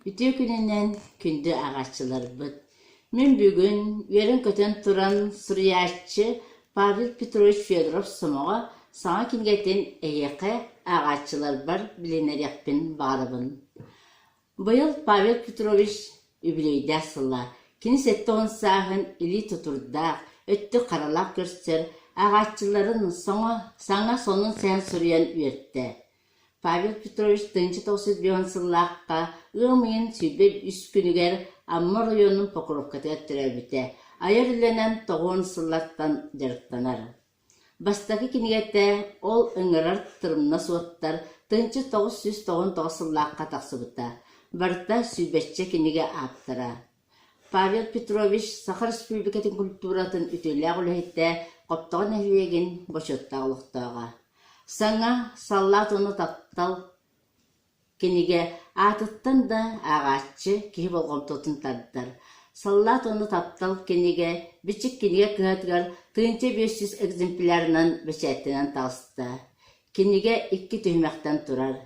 Ütü gününden kündü ağaççılar bıt. Мен бүгін верін көтен тұран сүриятчы Павел Петрович Федоров сымыға саңа кенгеттен әйеқі ағатчылар бар біленерекпен барыбын. Бұйыл Павел Петрович үбілейді сылла. Кенесетті он сағын илі тұтырдақ, өтті қаралақ көрсер, ағатчыларын саңа сонын сән сүриян үйетті. Павел Петрович 1991 сыллаққа ұмайын сүйбеп үс күнігер Аммар районының Покровкаты өттірәбіте, айыр үленен 9 сыллаттан жарықтанар. Бастағы кенегетті ол үңірар тұрымына суаттар 1999 сыллаққа тақсыбыта, барыта сүйбетче кенеге аптыра. Павел Петрович Сахар Республикатын культуратын үтілі ғылыхетті қоптағын әлвеген бошоттағы ұлықтаға. Саңа саллат оны таптал кенеге атыттан да ағатчы кей болғым тұтын таддар. Саллат оны таптал кенеге бичік кенеге күйатығар 1500 экземплярынан бәчәттінен талсыта. Кенеге 2 түймәқтен тұрар.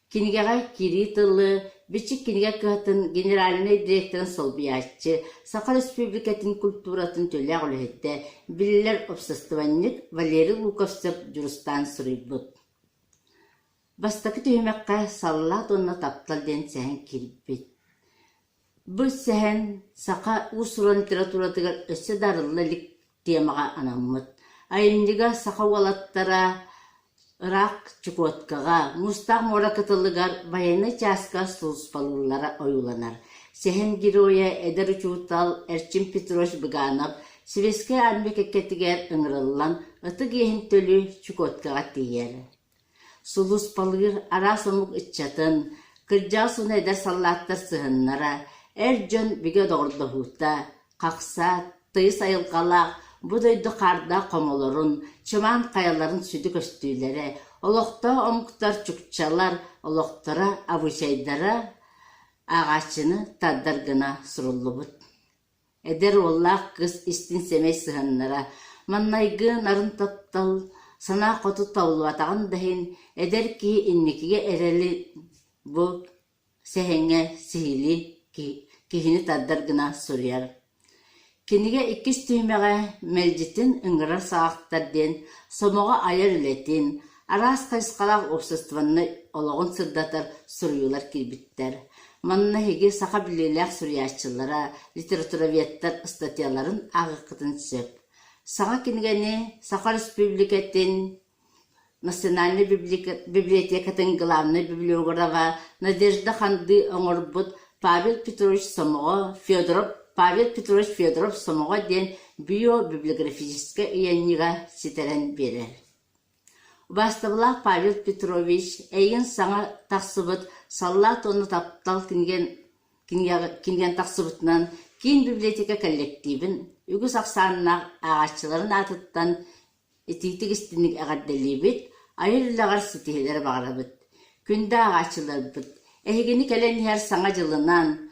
Кенегеға кири тылы бичік кенеге күйатын генеральный директорын солбиятчы Сахар Республикатын культуратын төлі ғылыхетті білілер обсастыванник Валерий Луковцев жүрістан сұрайбыд. Бастақы түймәққа саллат оны таптал ден сәхін келіппет. Бұл сәхін сақа ұсыра литературатығар өсі дарылылық темаға анаммыд. Айындыға сақа уалаттара Ырак Чукоткаға, Мустақ Мора кытылыгар баяны часка сұлыспалылары ойуланар. Сәхін героя Эдер Учутал Эрчин Петрович Быганов Севеске армия кекетігер ыңырылан ытык ехін төлі Чукоткаға тейер. Сұлыспалығыр ара сомук ытчатын, кыржа суны эдер саллаттар сығыннара, әр жөн біге доғырды хута, қақса, тыйыс айылқалақ, Бұдайды қарда қомолырын, чыман қаяларын сүді көстүйлері, олықта омықтар чүкчалар, олықтара абышайдара ағашыны таддаргына сұрылы бұд. Әдер олақ қыз істін семей сығыннара, маннайғы нарын таптал, сана қоты таулы атағын дайын, әдер ки иннекіге әрелі бұл сәхенге сихили кихini таддаргына сұрияр. Кенеге 2 түймеға мәлжетін үңірар сағақтарден, сомоға айыр үлетін, арас қайсқалақ обществоны олығын сырдатар сұруылар келбіттер. Манна хеге сақа білеләк сұриятчылара, литератураветтар статьяларын ағықытын сөп. Саға кенегені Сахар Республикатын Национальный библиотекатын главный библиографа Надежда Ханды оңырбыд Павел Петрович Федоров сомоға ден био-библиографическа үйенніға сетерен берер. Бастыбылақ Павел Петрович әйін саңа тақсыбыт саллат оны таптал кенген тақсыбытынан кейін библиотека коллективін үгіз ақсанына ағатшыларын атыттан етейтік істінік ағадделебет, айырлағар сетелері бағарабыт. Күнді ағатшылар бұд. Әйгені кәлен ер саңа жылынан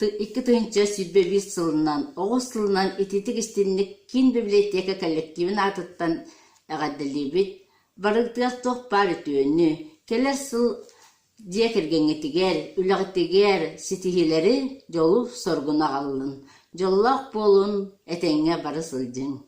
2001 сылынан, 9 сылынан ететік істінік кен библиотека коллективін атыттан әғадделебет, барықтығар тоқпар өтуіні, келер сыл декергенетігер, үліғітігер сетихелері жолу соргуна қалын, жоллақ болын әтенге бары сылжың.